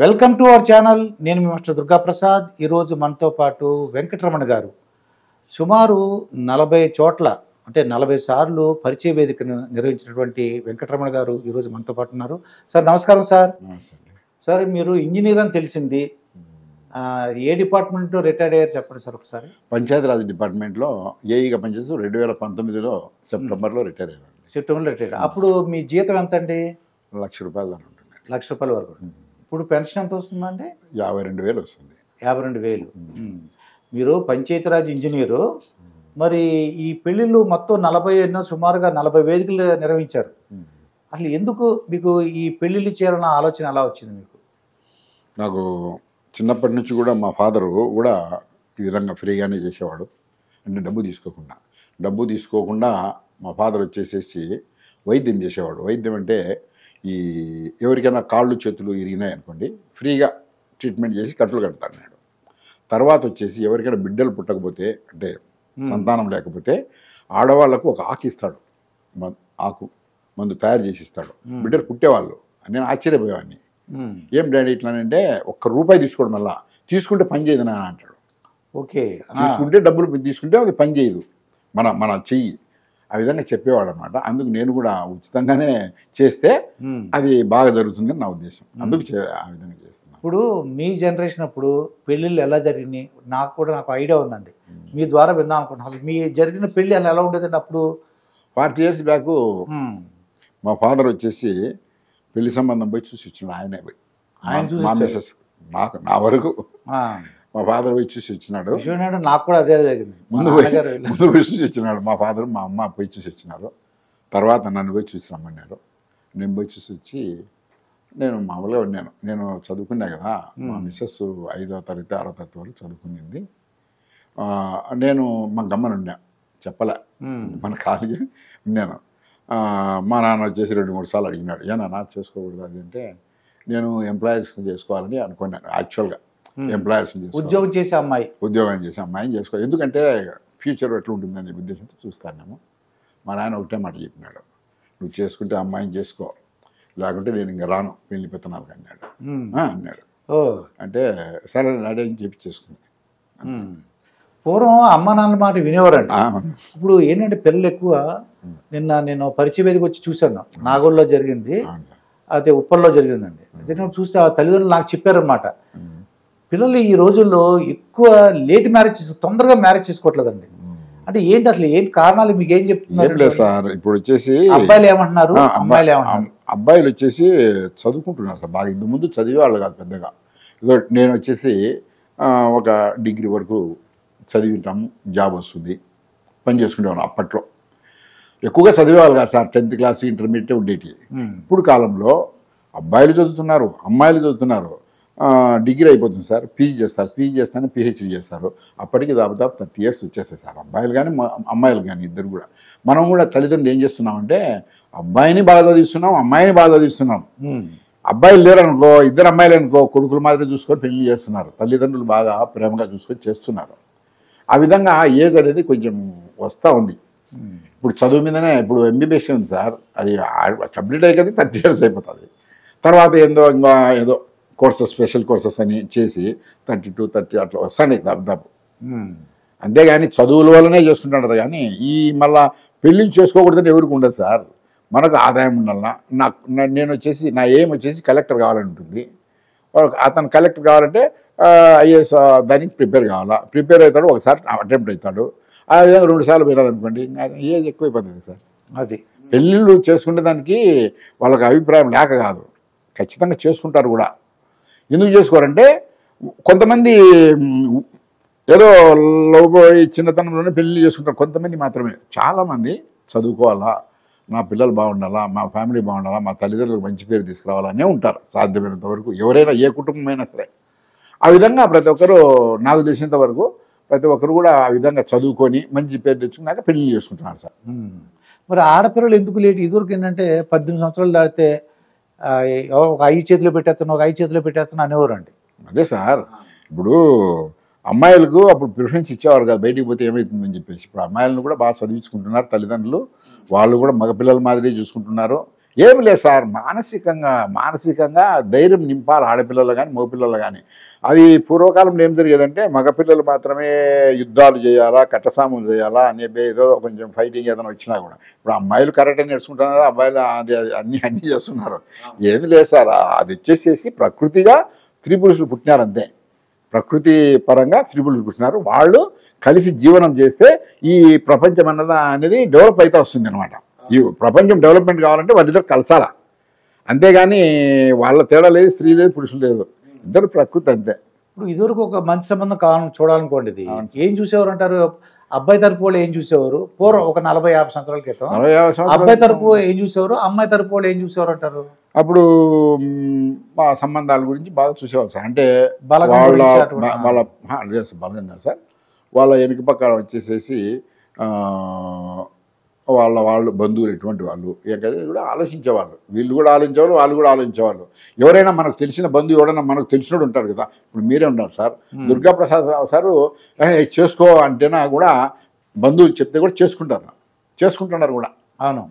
Welcome to our channel. నేను మీ master Durga Prasad. ఈరోజు మనతో పాటు వెంకటరమణ గారు సుమారు 40 చోట్ల అంటే 40 సార్లు పరిచయ వేదికను నిర్వహించినటువంటి వెంకటరమణ గారు ఈరోజు మనతో పాటు ఉన్నారు. సార్ నమస్కారం సార్. సార్ మీరు ఇంజనీర్ అని తెలిసింది, ఏ డిపార్ట్మెంట్లో రిటైర్డ్ అయ్యారు చెప్పండి సార్ ఒకసారి. పంచాయతీరాజ్ డిపార్ట్మెంట్లో ఏఈగా పనిచేస్తూ 2019లో సెప్టెంబర్లో రిటైర్ అయ్యాను. సెప్టెంబర్లో రిటైర్డ్. అప్పుడు మీ జీతం ఎంత అండి? ₹1,00,000 ఉంటుంది. ₹1,00,000 వరకు. ఇప్పుడు పెన్షన్ ఎంత వస్తుందండి? 52,000 వస్తుంది. 52,000. మీరు పంచాయతీరాజ్ ఇంజనీరు, మరి ఈ పెళ్ళిళ్ళు మొత్తం 40 ఎన్నో సుమారుగా 40 వేదికలు నిర్వహించారు. అసలు ఎందుకు మీకు ఈ పెళ్ళిళ్ళు చేయాలన్న ఆలోచన ఎలా వచ్చింది మీకు? నాకు చిన్నప్పటి నుంచి కూడా మా ఫాదరు కూడా ఈ విధంగా ఫ్రీగానే చేసేవాడు. అంటే డబ్బు తీసుకోకుండా మా ఫాదర్ వచ్చేసేసి వైద్యం చేసేవాడు. వైద్యం అంటే ఈ ఎవరికైనా కాళ్ళు చేతులు ఇరిగినాయి అనుకోండి, ఫ్రీగా ట్రీట్మెంట్ చేసి కట్లు కడతాడు. నేను తర్వాత వచ్చేసి ఎవరికైనా బిడ్డలు పుట్టకపోతే అంటే సంతానం లేకపోతే ఆడవాళ్లకు ఒక ఆకు ఇస్తాడు, ఆకు మందు తయారు చేసి ఇస్తాడు. బిడ్డలు పుట్టేవాళ్ళు. నేను ఆశ్చర్యపోయేవాడిని. ఏం డాడీ ఇట్లానంటే ₹1 తీసుకోవడం వల్ల తీసుకుంటే పని చేయదు నా అంటాడు. ఓకే, తీసుకుంటే డబ్బులు తీసుకుంటే అది పని చేయదు, మన చెయ్యి. ఆ విధంగా చెప్పేవాడు అనమాట. అందుకు నేను కూడా ఉచితంగానే చేస్తే అది బాగా జరుగుతుందని నా ఉద్దేశం. అందుకు ఆ విధంగా చేస్తున్నాను. ఇప్పుడు మీ జనరేషన్ అప్పుడు పెళ్ళిళ్ళు ఎలా జరిగినాయి నాకు ఐడియా ఉందండి. మీ ద్వారా విందాం అనుకుంటున్నాను. మీ జరిగిన పెళ్ళి అలా ఎలా ఉండేదండి అప్పుడు? 40 years బ్యాక్ మా ఫాదర్ వచ్చేసి పెళ్లి సంబంధం పోయి చూసి వచ్చినాడు. ఆయన చూసి మా మిసెస్ నా వరకు మా ఫాదర్ పోయి చూసి వచ్చినాడు. నాకు కూడా అదే జరిగింది. ముందు పోయి చూసి వచ్చినాడు మా ఫాదర్. మా అమ్మ పోయి చూసి వచ్చినారు. తర్వాత నన్ను పోయి చూసి రమ్మన్నారు. నేను పోయి చూసి వచ్చి నేను మామూలుగా ఉన్నాను. నేను చదువుకున్నా కదా, మా మిస్సెస్ 5వ తరగతి 6వ తరగతి వరకు చదువుకునింది. నేను మా గమ్మని ఉన్నా, చెప్పలే, మన ఖాళీ ఉన్నాను. మా నాన్న వచ్చేసి 2-3 సార్లు అడిగినాడు, ఏనా చేసుకోకూడదు అది అంటే. నేను ఎంప్లాయర్స్ చేసుకోవాలని అనుకున్నాను. యాక్చువల్గా ఎంప్లాయర్స్ ఉద్యోగం చేసే అమ్మాయిని చేసుకో, ఎందుకంటే ఫ్యూచర్ ఎట్లా ఉంటుందనే ఉద్దేశంతో చూస్తానేమో. మా నాన్న ఒకటే మాట చెప్పినాడు, నువ్వు చేసుకుంటే అమ్మాయిని చేసుకో, లేకుంటే నేను ఇంకా రాను పెళ్లి పెత్తనాలకు అన్నాడు. అంటే సరే డాడీ అని చెప్పి చేసుకున్నాను. పూర్వం అమ్మ నాన్న మాట వినేవారండి. ఇప్పుడు ఏంటంటే పిల్లలు ఎక్కువ. నేను పరిచయ వేదిక వచ్చి చూశాను, నాగోల్లో జరిగింది, అదే ఉప్పల్లో జరిగిందండి. అదే చూస్తే ఆ తల్లిదండ్రులు నాకు చెప్పారనమాట, పిల్లలు ఈ రోజుల్లో ఎక్కువ లేట్ మ్యారేజ్ తొందరగా మ్యారేజ్ చేసుకోవట్లేదండి. అంటే ఏంటి అసలు ఏంటి కారణాలు మీకు ఏం చెప్తున్నారు సార్? ఇప్పుడు వచ్చేసి అబ్బాయిలు ఏమంటున్నారు, అమ్మాయిలు ఏమంటున్నారు? అబ్బాయిలు వచ్చేసి చదువుకుంటున్నారు సార్ బాగా. ఇంత ముందు చదివేవాళ్ళు కాదు పెద్దగా. ఏదో నేను వచ్చేసి ఒక డిగ్రీ వరకు చదివి ఉంటాము, జాబ్ వస్తుంది, పని చేసుకునేవాళ్ళం. అప్పట్లో ఎక్కువగా చదివేవాళ్ళు కాదు సార్. 10th క్లాస్ ఇంటర్మీడియట్ ఉండేటి. ఇప్పుడు కాలంలో అబ్బాయిలు చదువుతున్నారు, అమ్మాయిలు చదువుతున్నారు. డిగ్రీ అయిపోతుంది సార్, పీజీ చేస్తారు, పీజీ చేస్తానే పిహెచ్డీ చేస్తారు. అప్పటికి దాదాపు 30 years వచ్చేస్తాయి సార్, అబ్బాయిలు కానీ అమ్మాయిలు కానీ ఇద్దరు కూడా. మనం కూడా తల్లిదండ్రులు ఏం చేస్తున్నామంటే అబ్బాయిని బాగా చదివిస్తున్నాం, అమ్మాయిని బాగా చదివిస్తున్నాం. అబ్బాయిలు లేరు అనుకో, ఇద్దరు అమ్మాయిలు అనుకో, కొడుకుల మాదిరి చూసుకొని పెళ్లి చేస్తున్నారు. తల్లిదండ్రులు బాగా ప్రేమగా చూసుకొని చేస్తున్నారు. ఆ విధంగా ఏజ్ అనేది కొంచెం వస్తూ ఉంది. ఇప్పుడు చదువు మీదనే ఇప్పుడు ఎంబీబీఎస్ ఉంది సార్, అది కంప్లీట్ అయ్యి 30 years అయిపోతుంది. తర్వాత ఏదో కోర్సెస్, స్పెషల్ కోర్సెస్ అని చేసి 32, 30 అట్లా వస్తాయి దాదాపు. అంతేగాని చదువుల వల్లనే చేసుకుంటున్నారు. కానీ ఈ మళ్ళా పెళ్ళిళ్ళు చేసుకోకూడదని ఎవరికి ఉండదు సార్. మనకు ఆదాయం ఉండాలన్నా. నేను వచ్చేసి నా ఏం వచ్చేసి కలెక్టర్ కావాలని ఉంటుంది. అతను కలెక్టర్ కావాలంటే ఐఏఎస్ దానికి ప్రిపేర్ కావాలా, ప్రిపేర్ అవుతాడు, ఒకసారి అటెంప్ట్ అవుతాడు. ఆ విధంగా 2 సార్లు పోయినాడు అనుకోండి, ఇంకా ఏజ్ ఎక్కువైపోతుంది సార్. అది పెళ్ళిళ్ళు చేసుకునే దానికి వాళ్ళకి అభిప్రాయం లేక కాదు, ఖచ్చితంగా చేసుకుంటారు కూడా. ఎందుకు చేసుకోరంటే కొంతమంది ఏదో చిన్నతనంలోనే పెళ్లి చేసుకుంటారు, కొంతమంది మాత్రమే. చాలామంది చదువుకోవాలా, నా పిల్లలు బాగుండాలా, మా ఫ్యామిలీ బాగుండాలా, మా తల్లిదండ్రులకు మంచి పేరు తీసుకురావాలనే ఉంటారు సాధ్యమైనంత వరకు. ఎవరైనా ఏ కుటుంబం అయినా సరే ఆ విధంగా ప్రతి ఒక్కరు, నాకు తెలిసినంత వరకు ప్రతి ఒక్కరు కూడా ఆ విధంగా చదువుకొని మంచి పేరు తెచ్చుకున్నాక పెళ్లి చేసుకుంటున్నారు సార్. మరి ఆడపిల్లలు ఎందుకు లేట్? ఇదివరకు ఏంటంటే 18 సంవత్సరాలు దాటితే ఒక 5 చేతిలో పెట్టేస్తాను, ఒక 5 చేతిలో పెట్టేస్తాను అనేవారు అండి. అదే సార్, ఇప్పుడు అమ్మాయిలకు అప్పుడు ప్రిఫరెన్స్ ఇచ్చేవారు కదా, బయటికి పోతే ఏమవుతుందని చెప్పేసి. ఇప్పుడు అమ్మాయిలను కూడా బాగా చదివించుకుంటున్నారు తల్లిదండ్రులు. వాళ్ళు కూడా మగపిల్లల మాదిరి చూసుకుంటున్నారు. ఏమి లేదు సార్, మానసికంగా ధైర్యం నింపాలి ఆడపిల్లలు కానీ మగపిల్లలు కానీ. అది పూర్వకాలంలో ఏం జరిగేదంటే మగపిల్లలు మాత్రమే యుద్ధాలు చేయాలా, కట్టసాములు చేయాలా అనే ఏదో కొంచెం ఫైటింగ్ ఏదైనా వచ్చినా కూడా. ఇప్పుడు అమ్మాయిలు కరెక్ట్గా నేర్చుకుంటున్నారు, అబ్బాయిలు అది అన్నీ చేస్తున్నారు. ఏమి లేదు సార్, అది వచ్చేసేసి ప్రకృతిగా స్త్రీ పురుషులు పుట్టినారు అంతే. ప్రకృతి పరంగా స్త్రీ పురుషులు పుట్టినారు, వాళ్ళు కలిసి జీవనం చేస్తే ఈ ప్రపంచం అనేది డెవలప్ అయితే వస్తుంది అనమాట. ఈ ప్రపంచం డెవలప్మెంట్ కావాలంటే వాళ్ళిద్దరు కలసాల, అంతేగాని వాళ్ళ తేడా లేదు, స్త్రీ లేదు పురుషులు లేదు, ఇద్దరు ప్రకృతి అంతే. ఇప్పుడు ఇదివరకు ఒక మంచి సంబంధం కావాలని చూడాలనుకోండి, ఇది ఏం చూసేవారు అంటారు? అబ్బాయి తరపు వాళ్ళు ఏం చూసేవారు పూర్వం ఒక 40-50 సంవత్సరాల క్రితం? అబ్బాయి తరపు ఏం చూసేవారు, అమ్మాయి తరపు వాళ్ళు ఏం చూసేవారు అంటారు? అప్పుడు మా సంబంధాల గురించి బాగా చూసేవారు సార్. అంటే బలగం బలగం సార్, వాళ్ళ వెనుక పక్క వచ్చేసేసి వాళ్ళు బంధువులు ఎటువంటి వాళ్ళు కూడా ఆలోచించేవాళ్ళు, వీళ్ళు కూడా ఆలోచించేవాళ్ళు, వాళ్ళు కూడా ఆలోచించేవాళ్ళు. ఎవరైనా మనకు తెలిసిన బంధువు ఎవరైనా మనకు తెలిసినోడు ఉంటారు కదా, ఇప్పుడు మీరే ఉన్నారు సార్, దుర్గాప్రసాద్ సారు చేసుకో అంటేనా కూడా బంధువులు చెప్తే కూడా చేసుకుంటున్నారు కూడా. అవును,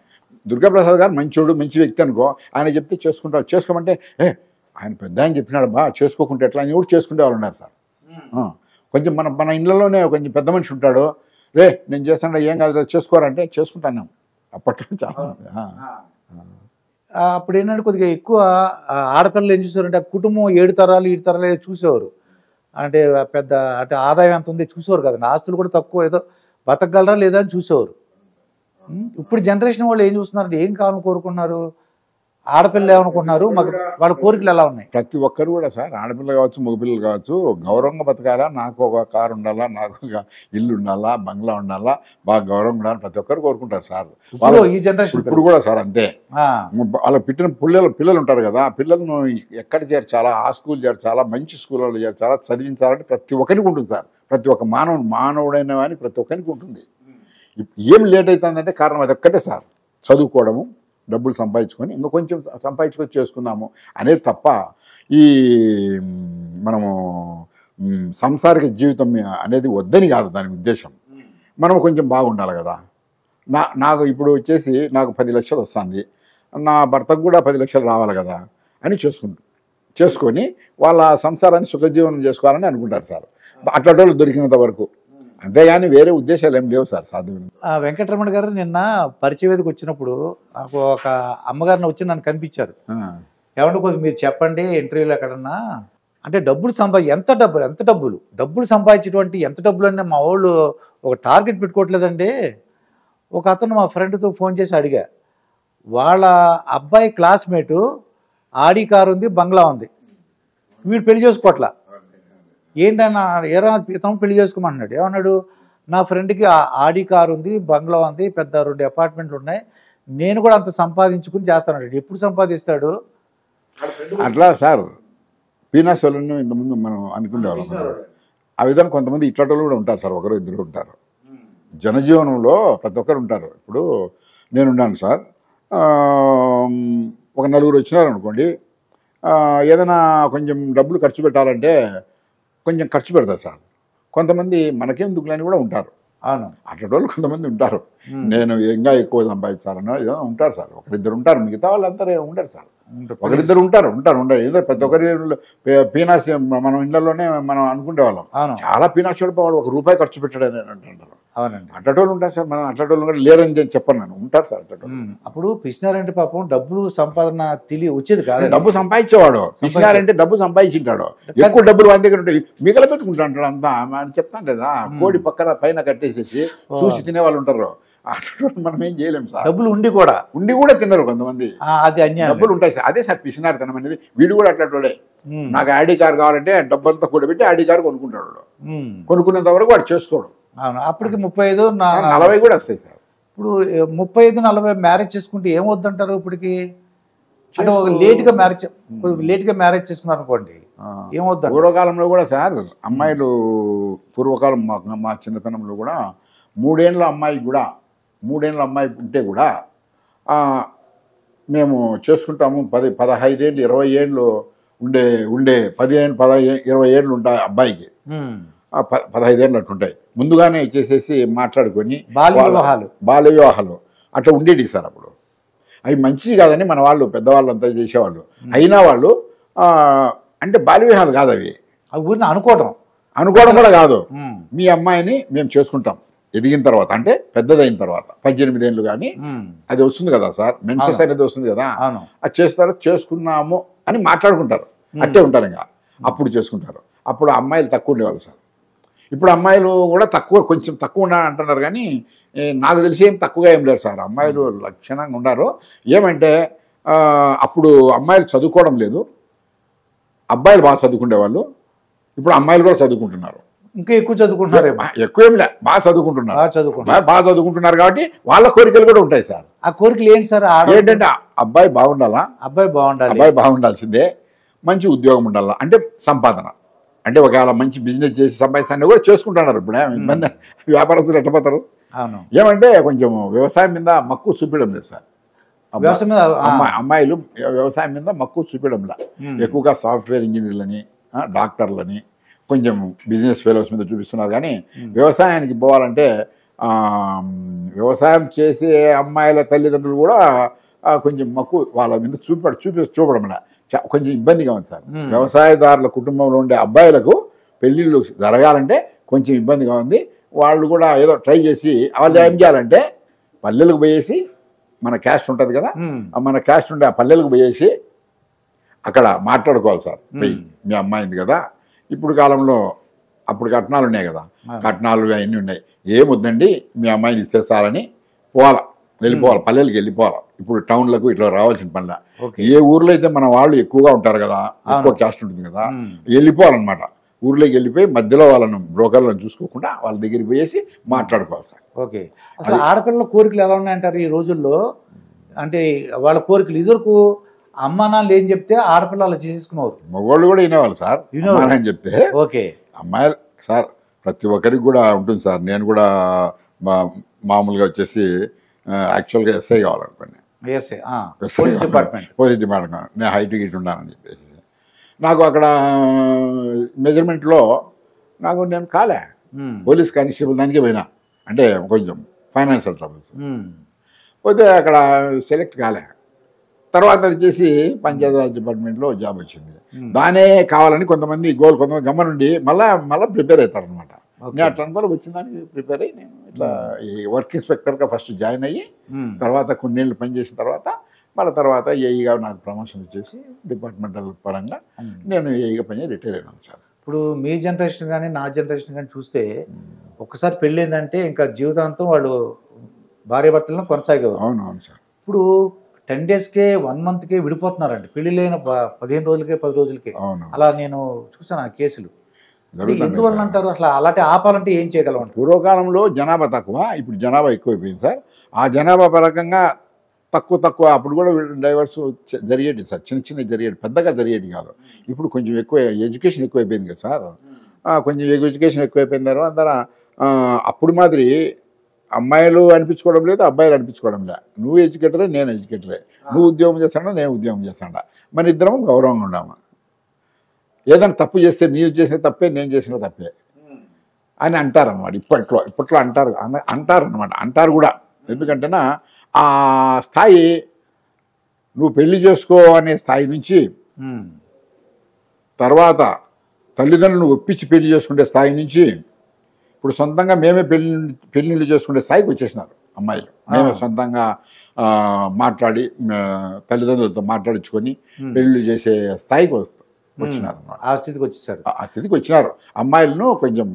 దుర్గాప్రసాద్ గారు మంచోడు, మంచి వ్యక్తి అనుకో, ఆయన చెప్తే చేసుకుంటారు. చేసుకోమంటే ఆయన పెద్ద ఆయన చెప్పినాడు బా చేసుకోకుంటే ఎట్లా అని కూడా చేసుకునే వాళ్ళు ఉన్నారు సార్. కొంచెం మన ఇళ్ళలోనే కొంచెం పెద్ద మనిషి ఉంటాడు, రే నేను చేస్తాను ఏం కాదు చేసుకోరంటే చేసుకుంటాను అప్పట్లో చాలా. అప్పుడు ఏంటంటే కొద్దిగా ఎక్కువ ఆడపిల్లలు ఏం చూసేవారు అంటే కుటుంబం 7 తరాలు చూసేవారు. అంటే పెద్ద అంటే ఆదాయం ఎంత ఉంది చూసేవారు కదా, ఆస్తులు కూడా తక్కువ, ఏదో బతకగలరా లేదా అని చూసేవారు. ఇప్పుడు జనరేషన్ వాళ్ళు ఏం చూస్తున్నారంటే ఏం కావాలని కోరుకున్నారు, ఆడపిల్లలు ఏమనుకుంటున్నారు, వాళ్ళ కోరికలు ఎలా ఉన్నాయి? ప్రతి ఒక్కరు కూడా సార్, ఆడపిల్ల కావచ్చు మగపిల్లలు కావచ్చు, గౌరవంగా బతకాలా, నాకు ఒక కారు ఉండాలా, నాకు ఒక ఇల్లు ఉండాలా, బంగ్లా ఉండాలా, బాగా గౌరవంగా ఉండాలని ప్రతి ఒక్కరు కోరుకుంటారు సార్. ఈ జనరేషన్ ఇప్పుడు కూడా సార్ అంతే. వాళ్ళ పిల్లలు ఉంటారు కదా, ఆ పిల్లలను ఎక్కడ చేర్చాలా, ఆ స్కూల్ చేర్చాలా, మంచి స్కూళ్ళలో చేర్చాలా, చదివించాలంటే ప్రతి ఒక్కరికి ఉంటుంది సార్. ప్రతి ఒక్క మానవుడైన కానీ ప్రతి ఒక్కరికి ఉంటుంది. ఏం లేట్ అవుతుందంటే కారణం అది ఒక్కటే సార్, చదువుకోవడము, డబ్బులు సంపాదించుకొని ఇంకా కొంచెం సంపాదించుకొని చేసుకుందాము అనేది తప్ప ఈ మనము సంసారిక జీవితం అనేది వద్దని కాదు దాని ఉద్దేశం. మనం కొంచెం బాగుండాలి కదా. నాకు ఇప్పుడు వచ్చేసి నాకు 10 లక్షలు వస్తుంది, నా భర్తకు కూడా 10 లక్షలు రావాలి కదా అని చేసుకొని వాళ్ళ సంసారాన్ని సుఖజీవనం చేసుకోవాలని అనుకుంటారు సార్, అట్లా దొరికినంత వరకు. అంతేగాని వేరే ఉద్దేశాలు ఏం లేవు సార్. సాధ్యం. వెంకటరమణ గారు నిన్న పరిచయ వేదిక వచ్చినప్పుడు నాకు ఒక అమ్మగారిని వచ్చి నన్ను కనిపించారు. ఏమంటే కొద్దిగా మీరు చెప్పండి ఇంటర్వ్యూలో ఎక్కడన్నా అంటే డబ్బులు ఎంత డబ్బులు సంపాదించేటువంటి ఎంత డబ్బులు అంటే మా వాళ్ళు ఒక టార్గెట్ పెట్టుకోవట్లేదండి. ఒక అతను మా ఫ్రెండ్తో ఫోన్ చేసి అడిగా, వాళ్ళ అబ్బాయి క్లాస్మేటు ఆడి కారు ఉంది, బంగ్లా ఉంది, వీడు పెళ్లి చేసుకోవట్లా. ఏంటన్నా ఇతను పెళ్లి చేసుకోమంటున్నాడు. ఏమన్నాడు, నా ఫ్రెండ్కి ఆడి కారు ఉంది, బంగ్లా ఉంది, పెద్ద 2 అపార్ట్మెంట్లు ఉన్నాయి, నేను కూడా అంత సంపాదించుకుని చేస్తాను. ఎప్పుడు సంపాదిస్తాడు అట్లా సార్? పీనాస్ వాళ్ళను ఇంతకుముందు మనం అనుకునేవాళ్ళం. ఆ విధంగా కొంతమంది ఇట్లాంటి కూడా ఉంటారు సార్, 1-2 ఉంటారు. జనజీవనంలో ప్రతి ఒక్కరు ఉంటారు. ఇప్పుడు నేనున్నాను సార్, ఒక 4 వచ్చినారు అనుకోండి, ఏదైనా కొంచెం డబ్బులు ఖర్చు పెట్టాలంటే కొంచెం ఖర్చు పెడతారు సార్. కొంతమంది మనకేం దుఃఖాలని కూడా ఉంటారు. అవును, అట్లాంటి వాళ్ళు కొంతమంది ఉంటారు. నేను ఇంకా ఎక్కువ సంపాదించాలన్నా ఏదో ఉంటారు సార్, 1-2 ఉంటారు, మిగతా వాళ్ళంతా ఉండరు సార్. 1-2 ఉంటారు. ఏదో ప్రతి ఒక్కరి పీనాస్ మనం ఇళ్లలోనే మనం అనుకునే వాళ్ళం, చాలా పీనాస్ వాడు 1 రూపాయి ఖర్చు పెట్టాడని అంటారు. అవునండి, అట్లాంటి ఉంటారు సార్. మనం అట్లాంటి కూడా లేరని చెప్పను నేను, ఉంటారు సార్ అట్లాంటి. అప్పుడు పిసినారంటే పాపం డబ్బులు సంపాదన వచ్చేది కాదు, డబ్బు సంపాదించేవాడు. పిసినారంటే డబ్బు సంపాదించింటాడు, ఎక్కువ డబ్బులు వాడి దగ్గర ఉంటాయి, మిగల పెట్టుకుంటాడు అంతా అని చెప్తాను కదా. కోడి పైన కట్టేసేసి చూసి తినే వాళ్ళు ఉంటారు, అట్లా మనం ఏం చేయలేము సార్. డబ్బులు ఉండి కూడా తిన్నారు కొంతమంది, అది అన్యాయం. డబ్బులు ఉంటాయి సార్, అదే సార్ పిసినారితనం అనేది. వీడు కూడా అట్లాంటి, నాకు ఐడి కార్ కావాలంటే డబ్బంతా కూడబెట్టి ఐడి కార్ కొనుక్కుంటాడు, కొనుక్కునేంత వరకు వాడు చేసుకోడు. అవును, అప్పటికి 35-40 కూడా వస్తాయి సార్. ఇప్పుడు 35-40 మ్యారేజ్ చేసుకుంటే ఏమవుద్దంటారు? ఇప్పటికి అంటే ఒక లేట్గా మ్యారేజ్ చేసుకున్నారు అనుకోండి, ఏమవుద్దు? పూర్వకాలంలో కూడా సార్ అమ్మాయిలు, పూర్వకాలం మా చిన్నతనంలో కూడా 3 ఏళ్ళ అమ్మాయి ఉంటే కూడా మేము చేసుకుంటాము, 15 ఏళ్ళు 20 ఏళ్ళు ఉండే 15-20 ఏళ్ళు ఉంటాయి అబ్బాయికి, 15 ఏళ్ళు అట్లుంటాయి. ముందుగానే ఇచ్చేసేసి మాట్లాడుకొని బాల్య వివాహాలు అట్లా ఉండేవి సార్. అప్పుడు అవి మంచివి కాదని మన వాళ్ళు పెద్దవాళ్ళు అంతా చేసేవాళ్ళు. అయినా వాళ్ళు అంటే బాల్య వివాహాలు కాదు అవి, ఊరిని అనుకోవడం కూడా కాదు. మీ అమ్మాయిని మేము చేసుకుంటాం ఎదిగిన తర్వాత, అంటే పెద్దదైన తర్వాత 18 ఏళ్ళు కానీ అది వస్తుంది కదా సార్, మెన్సెస్ అనేది వస్తుంది కదా, అది చేస్తారో చేసుకున్నాము అని మాట్లాడుకుంటారు. అట్టే ఉంటారు, ఇంకా అప్పుడు చేసుకుంటారు. అప్పుడు అమ్మాయిలు తక్కువ ఉండేవాళ్ళు సార్. ఇప్పుడు అమ్మాయిలు కూడా కొంచెం తక్కువ అంటున్నారు, కానీ నాకు తెలిసి ఏం తక్కువగా ఏం లేరు సార్. అమ్మాయిలు లక్షణంగా ఉన్నారు. ఏమంటే అప్పుడు అమ్మాయిలు చదువుకోవడం లేదు, అబ్బాయిలు బాగా చదువుకునేవాళ్ళు. ఇప్పుడు అమ్మాయిలు కూడా చదువుకుంటున్నారు, ఇంకా ఎక్కువ చదువుకుంటున్నారు. ఎక్కువ ఏం లే, బాగా చదువుకుంటున్నారు కాబట్టి వాళ్ళ కోరికలు కూడా ఉంటాయి సార్. ఆ కోరికలు ఏంటి సార్? ఏంటంటే అబ్బాయి బాగుండాలా, అబ్బాయి బాగుండాల్సిందే, మంచి ఉద్యోగం ఉండాలా, అంటే సంపాదన, అంటే ఒకవేళ మంచి బిజినెస్ చేసి సంపాదిస్తాన్ని కూడా చేసుకుంటున్నారు. ఇప్పుడు ఇబ్బంది, వ్యాపారస్తులు ఎట్టపోతారు. ఏమంటే కొంచెం వ్యవసాయం మీద మక్కువ చూపించడం లేదు సార్. అమ్మాయిలు వ్యవసాయం మీద మక్కువ చూపించడం లేదు. ఎక్కువగా సాఫ్ట్వేర్ ఇంజనీర్లని, డాక్టర్లని, కొంచెం బిజినెస్ ఫెలోస్ మీద చూపిస్తున్నారు. కానీ వ్యవసాయానికి పోవాలంటే వ్యవసాయం చేసే అమ్మాయిల తల్లిదండ్రులు కూడా కొంచెం మక్కువ వాళ్ళ మీద చూపడం కొంచెం ఇబ్బందిగా ఉంది సార్. వ్యవసాయదారుల కుటుంబంలో ఉండే అబ్బాయిలకు పెళ్ళిళ్ళు జరగాలంటే కొంచెం ఇబ్బందిగా ఉంది. వాళ్ళు కూడా ఏదో ట్రై చేసి వాళ్ళు ఏం చేయాలంటే పల్లెలకు పోయేసి, మన క్యాస్ట్ ఉంటుంది కదా, మన క్యాస్ట్ ఉండే ఆ పల్లెలకు పోయేసి అక్కడ మాట్లాడుకోవాలి సార్. మీ అమ్మాయింది కదా, ఇప్పుడు కాలంలో అప్పుడు కట్నాలు ఉన్నాయి కదా, కట్నాలు అవన్నీ ఉన్నాయి, ఏమొద్దండి మీ అమ్మాయిని ఇస్తే సారని వెళ్ళిపోవాలి, పల్లెలకు వెళ్ళిపోవాలి. ఇప్పుడు టౌన్లకు ఇట్లా రావాల్సిన పనిలా. ఏ ఊర్లో అయితే మన వాళ్ళు ఎక్కువగా ఉంటారు కదా, ఎక్కువ క్యాస్ట్ ఉంటుంది కదా, వెళ్ళిపోవాలన్నమాట. ఊర్లోకి వెళ్ళిపోయి మధ్యలో వాళ్ళను బ్రోకర్లను చూసుకోకుండా వాళ్ళ దగ్గరికి పోయేసి మాట్లాడుకోవాలి సార్. ఓకే, అసలు ఆడపిల్లల కోరికలు ఎలా ఉన్నాయంటారు ఈ రోజుల్లో? అంటే వాళ్ళ కోరికలు ఇదివరకు అమ్మా నాన్నలు ఏం చెప్తే ఆడపిల్ల అలా చేసేసుకున్నారు, మగవాళ్ళు కూడా వినేవాళ్ళు సార్. అని చెప్తే ఓకే, అమ్మాయిలు సార్ ప్రతి ఒక్కరికి కూడా ఉంటుంది సార్. నేను కూడా మామూలుగా వచ్చేసి యాక్చువల్గా ఎస్ఐ కావాలనుకోండి, పోలీస్ డిపార్ట్మెంట్, నేను హైట్ గిట్ ఉన్నానని చెప్పేసి నాకు అక్కడ మెజర్మెంట్లో నేను కాలే, పోలీస్ కానిస్టేబుల్ దానికే పోయినా, అంటే కొంచెం ఫైనాన్షియల్ ట్రబుల్స్ పోతే అక్కడ సెలెక్ట్ కాలే. తర్వాత వచ్చేసి పంచాయతీరాజ్ డిపార్ట్మెంట్లో జాబ్ వచ్చింది. దానే కావాలని కొంతమంది గమ్మనుండి మళ్ళీ ప్రిపేర్ అవుతారనమాట. నేను అట్లా అనుకోవాలి, వచ్చిన దానికి ప్రిపేర్ అయ్యి నేను ఇట్లా ఈ వర్క్ ఇన్స్పెక్టర్గా ఫస్ట్ జాయిన్ అయ్యి, తర్వాత కొన్నేళ్ళు పనిచేసిన తర్వాత ఏఈగా నాకు ప్రమోషన్ వచ్చేసి డిపార్ట్మెంటల్ పరంగా నేను ఏఈగా పని రిటైర్ అయినాను సార్. ఇప్పుడు మీ జనరేషన్ కానీ నా జనరేషన్ కానీ చూస్తే ఒక్కసారి పెళ్ళిందంటే ఇంకా జీవితాంతం వాళ్ళు భార్యాభర్తలను కొనసాగేవారు. అవునవును సార్. ఇప్పుడు 10 daysకే 1 monthకే విడిపోతున్నారండి, పెళ్లి లేని 15 రోజులకే 10 రోజులకే. అలా నేను చూసాను ఆ కేసులు. ఎందువల్ల అంటారు? అసలు అలాంటి ఆపాలంటే ఏం చేయగలం? పూర్వకాలంలో జనాభా తక్కువ, ఇప్పుడు జనాభా ఎక్కువైపోయింది సార్. ఆ జనాభా పరకంగా తక్కువ అప్పుడు కూడా డైవర్స్ జరిగేది సార్, చిన్న జరిగేది, పెద్దగా జరిగేది కాదు. ఇప్పుడు కొంచెం ఎక్కువ ఎడ్యుకేషన్ ఎక్కువైపోయింది కదా సార్. కొంచెం ఎడ్యుకేషన్ ఎక్కువైపోయిన తర్వాత అప్పుడు మాదిరి అమ్మాయిలు అనిపించుకోవడం లేదు, అబ్బాయిలు అనిపించుకోవడం లేదు. నువ్వు ఎడ్యుకేటరే, నేను ఎడ్యుకేటరే, నువ్వు ఉద్యోగం చేస్తాడా, నేను ఉద్యోగం చేస్తాడా, మన ఇద్దరం గౌరవంగా ఉండాము. ఏదైనా తప్పు చేస్తే నీవు చేసిన తప్పే, నేను చేసిన తప్పే అని అంటారన్నమాట. ఇప్పట్లో అంటారు కూడా. ఎందుకంటేనా ఆ స్థాయి, నువ్వు పెళ్లి చేసుకో అనే స్థాయి నుంచి తర్వాత తల్లిదండ్రులను ఒప్పించి పెళ్లి చేసుకునే స్థాయి నుంచి ఇప్పుడు సొంతంగా మేమే పెళ్లిళ్ళు చేసుకునే స్థాయికి వచ్చేసినారు అమ్మాయిలు. మేమే సొంతంగా మాట్లాడి తల్లిదండ్రులతో మాట్లాడించుకొని పెళ్లిళ్ళు చేసే స్థాయికి వచ్చినారు. ఆ స్థితికి వచ్చినారు. అమ్మాయిలను కొంచెం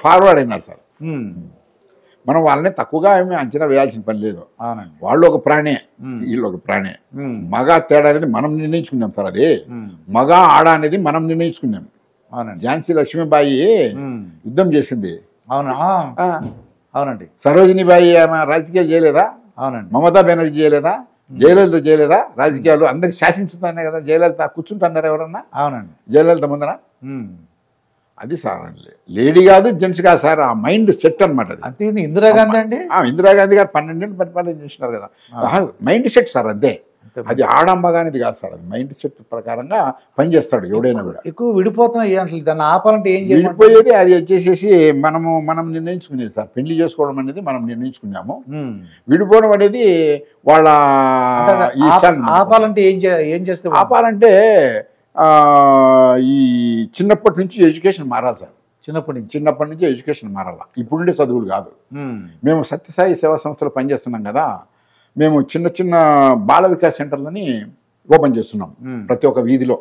ఫార్వర్డ్ అయినారు సార్. మనం వాళ్ళని తక్కువగా ఏమి అంచనా వేయాల్సిన పని లేదు. వాళ్ళు ఒక ప్రాణే, వీళ్ళు ఒక ప్రాణే. మగ తేడా అనేది మనం నిర్ణయించుకున్నాం సార్. అది మగ ఆడ అనేది మనం నిర్ణయించుకున్నాం. ఝాన్సీ లక్ష్మీబాయి యుద్ధం చేసింది, అవునండి. సరోజినీబాయి ఆమె రాజకీయాలు చేయలేదా? అవునండి. మమతా బెనర్జీ చేయలేదా? జయలలిత చేయలేదా? రాజకీయాలు అందరికి శాసించుతానే కదా. జయలలిత కూర్చుంటున్నారు ఎవరన్నా? అవునండి. జయలలిత ముందర అది సార్, లేడీ కాదు జెంట్స్ కాదు సార్, ఆ మైండ్ సెట్ అనమాట. అది అంతే. ఇందిరాగాంధీ అండి, ఇందిరాగాంధీ గారు 12 ఏళ్ళు పరిపాలన చేసినారు కదా. మైండ్ సెట్ సార్, అంతే. అది ఆడంబగానేది కాదు సార్, అది మైండ్ సెట్ ప్రకారంగా పనిచేస్తాడు ఎవడైనా కూడా. ఎక్కువ విడిపోతున్నాయి అంటే దాన్ని ఆపాలంటే ఏం చేయాలి? విడిపోయేది అది వచ్చేసేసి మనం నిర్ణయించుకునేది సార్. పెళ్లి చేసుకోవడం అనేది మనం నిర్ణయించుకున్నాము. విడిపోవడం అనేది వాళ్ళ ఆపాలంటే ఏం చేస్తే? ఆపాలంటే ఈ చిన్నప్పటి నుంచి ఎడ్యుకేషన్ మారాలి సార్. చిన్నప్పటి నుంచి ఎడ్యుకేషన్ మారాలా. ఇప్పుడుండే చదువులు కాదు. మేము సత్యసాయి సేవా సంస్థలో పనిచేస్తున్నాం కదా, మేము చిన్న చిన్న బాల వికాస్ సెంటర్లని ఓపెన్ చేస్తున్నాం. ప్రతి ఒక్క వీధిలో,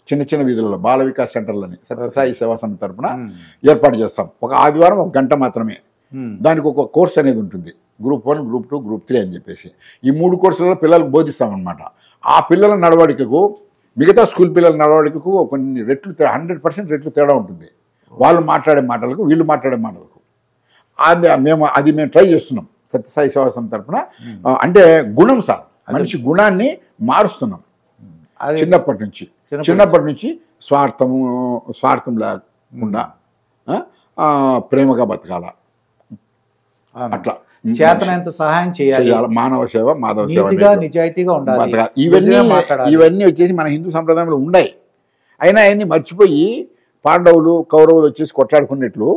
చిన్న చిన్న వీధులలో బాల వికాస్ సెంటర్లని సత్యసాయి సేవా సంస్థ తరఫున ఏర్పాటు చేస్తాం. ఒక ఆదివారం 1 గంట మాత్రమే. దానికి ఒక కోర్స్ అనేది ఉంటుంది, గ్రూప్ 1, గ్రూప్ 2, గ్రూప్ 3 అని చెప్పేసి. ఈ 3 కోర్సులలో పిల్లలకు బోధిస్తామన్నమాట. ఆ పిల్లల నడవడికకు మిగతా స్కూల్ పిల్లల నడవడికకు కొన్ని రెట్లు 100% రెట్లు తేడా ఉంటుంది. వాళ్ళు మాట్లాడే మాటలకు వీళ్ళు మాట్లాడే మాటలకు. అది మేము ట్రై చేస్తున్నాం సత్యసాయి సేవా సంస్థ తరఫున. అంటే గుణం సార్, మనిషి గుణాన్ని మారుస్తున్నాం చిన్నప్పటి నుంచి స్వార్థం లేకుండా ప్రేమగా బతకాల, అట్లా చేతనంత సహాయం చేయాలి, మానవ సేవ మాధవ సేవ, నిజాయితీగా ఉండాలి. ఇవన్నీ వచ్చేసి మన హిందూ సంప్రదాయంలో ఉన్నాయి. అయినా అవన్నీ మర్చిపోయి పాండవులు కౌరవులు వచ్చేసి కొట్లాడుకున్నట్లు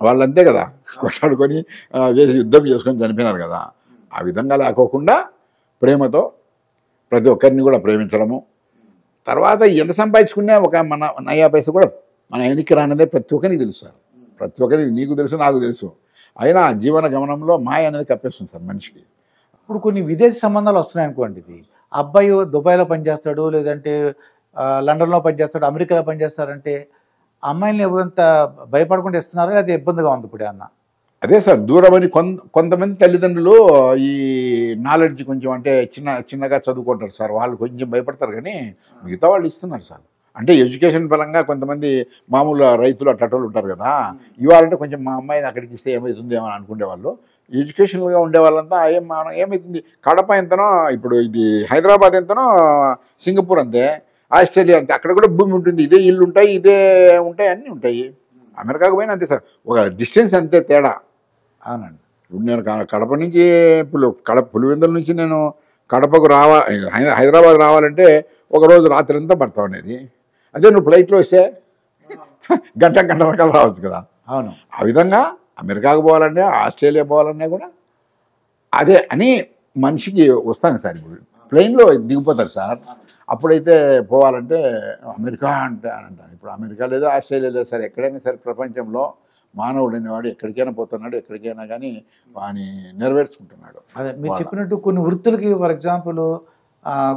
వాళ్ళంతే కదా, కొట్లాడుకొని యుద్ధం చేసుకొని చనిపోయినారు కదా. ఆ విధంగా లేకోకుండా ప్రేమతో ప్రతి ఒక్కరిని కూడా ప్రేమించడము. తర్వాత ఎంత సంపాదించుకున్నా ఒక మన నయా పైసా కూడా మన వెనక్కి రానదే ప్రతి ఒక్కరికి తెలుసు సార్. ప్రతి ఒక్కరికి నీకు తెలుసు, నాకు తెలుసు. అయినా జీవన గమనంలో మాయ అనేది కప్పేస్తుంది సార్ మనిషికి. ఇప్పుడు కొన్ని విదేశీ సంబంధాలు వస్తున్నాయి అనుకోండి. ఇది అబ్బాయి దుబాయ్లో పనిచేస్తాడు, లేదంటే లండన్లో పనిచేస్తాడు, అమెరికాలో పనిచేస్తాడంటే అమ్మాయిని ఎవరంత భయపడకుండా ఇస్తున్నారా, లేదా ఇబ్బందిగా ఉంది ఇప్పుడు అన్న? అదే సార్, దూరమని కొంతమంది తల్లిదండ్రులు ఈ నాలెడ్జ్ కొంచెం అంటే చిన్నగా చదువుకుంటారు సార్, వాళ్ళు కొంచెం భయపడతారు. కానీ మిగతా వాళ్ళు ఇస్తున్నారు సార్. అంటే ఎడ్యుకేషన్ పరంగా కొంతమంది మామూలు రైతులు అట్టోళ్ళు ఉంటారు కదా, ఇవాళంటే కొంచెం మా అమ్మాయిని అక్కడికి ఇస్తే ఏమవుతుంది ఏమని అనుకునేవాళ్ళు. ఎడ్యుకేషనల్గా ఉండే వాళ్ళంతా ఏమవుతుంది, కడప ఎంతనో, ఇప్పుడు ఇది హైదరాబాద్ ఎంతనో, సింగపూర్ అంతే, ఆస్ట్రేలియా అంతే. అక్కడ కూడా భూమి ఉంటుంది, ఇదే ఇల్లు ఉంటాయి, ఇదే ఉంటాయి, అన్నీ ఉంటాయి. అమెరికాకు పోయినా అంతే సార్, ఒక డిస్టెన్స్ అంతే తేడా. అవునండి. ఇప్పుడు నేను కడప నుంచి పులివెందుల నుంచి నేను కడపకు హైదరాబాద్ రావాలంటే ఒకరోజు రాత్రి అంతా పడతా ఉండేది. అదే నువ్వు ఫ్లైట్లో వస్తే గంట రకాలు రావచ్చు కదా. అవును. ఆ విధంగా అమెరికాకు పోవాలంటే, ఆస్ట్రేలియా పోవాలన్నా కూడా అదే అని మనిషికి వస్తాను సార్. ఇప్పుడు ప్లెయిన్లో దిగిపోతారు సార్. అప్పుడైతే పోవాలంటే అమెరికా అంటాను. ఇప్పుడు అమెరికా లేదు, ఆస్ట్రేలియా లేదు సార్. ఎక్కడైనా సరే ప్రపంచంలో మానవుడు అనేవాడు ఎక్కడికైనా పోతున్నాడు, ఎక్కడికైనా కానీ వాని నెరవేర్చుకుంటున్నాడు. అదే మీరు చెప్పినట్టు కొన్ని వృత్తులకి, ఫర్ ఎగ్జాంపుల్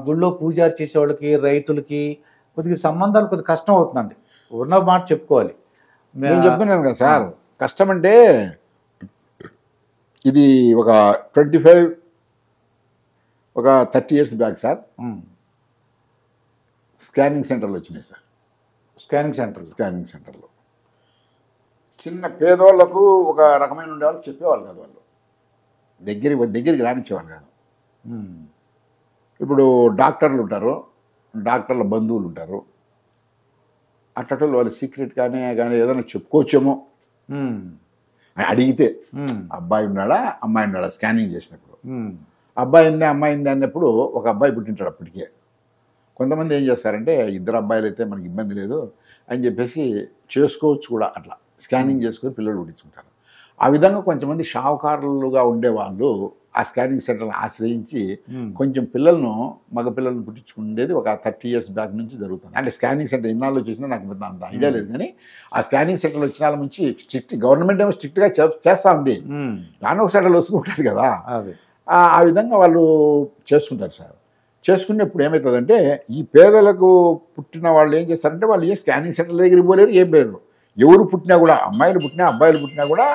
గుళ్ళో పూజారి చేసేవాళ్ళకి, రైతులకి కొద్దిగా సంబంధాలు కొద్దిగా కష్టం అవుతుందండి. ఉన్న మాట చెప్పుకోవాలి. నేను చెప్తున్నాను కదా సార్, కష్టం అంటే ఇది ఒక 30 years బ్యాక్ సార్ స్కానింగ్ సెంటర్లు వచ్చినాయి సార్. స్కానింగ్ సెంటర్లో చిన్న పేదవాళ్లకు ఒక రకమైన ఉండేవాళ్ళు చెప్పేవాళ్ళు కాదు, వాళ్ళు దగ్గరికి రానిచ్చేవాళ్ళు కాదు. ఇప్పుడు డాక్టర్లు ఉంటారు, డాక్టర్ల బంధువులు ఉంటారు, అట్టలు వాళ్ళు సీక్రెట్ కానీ ఏదైనా చెప్పుకోవచ్చేమో అడిగితే, అబ్బాయి ఉన్నాడా అమ్మాయి ఉన్నాడా స్కానింగ్ చేసినప్పుడు, అబ్బాయి ఉంది అమ్మాయి ఉంది అన్నప్పుడు ఒక అబ్బాయి పుట్టింటాడు. అప్పటికే కొంతమంది ఏం చేస్తారంటే, 2 అబ్బాయిలు అయితే మనకి ఇబ్బంది లేదు అని చెప్పేసి చేసుకోవచ్చు కూడా, అట్లా స్కానింగ్ చేసుకొని పిల్లలు పుట్టించుకుంటారు. ఆ విధంగా కొంతమంది షావుకారులుగా ఉండేవాళ్ళు ఆ స్కానింగ్ సెంటర్ని ఆశ్రయించి కొంచెం మగపిల్లలను పుట్టించుకునేది ఒక 30 years బ్యాక్ నుంచి జరుగుతుంది. అంటే స్కానింగ్ సెంటర్ ఎన్నాళ్ళు చూసినా నాకు అంత ఐడియా లేదు. కానీ ఆ స్కానింగ్ సెంటర్లు వచ్చిన వాళ్ళ నుంచి గవర్నమెంట్ ఏమో స్ట్రిక్ట్గా చేస్తూ ఉంది, దాని ఒక సెంటర్లు వస్తుంటారు కదా. ఆ విధంగా వాళ్ళు చేసుకుంటారు సార్. చేసుకునేప్పుడు ఏమవుతుందంటే, ఈ పేదలకు పుట్టిన వాళ్ళు ఏం చేస్తారంటే, వాళ్ళు ఏ స్కానింగ్ సెంటర్ల దగ్గరికి పోలేరు, ఏం పేరు. ఎవరు పుట్టినా కూడా, అమ్మాయిలు పుట్టినా అబ్బాయిలు పుట్టినా కూడా,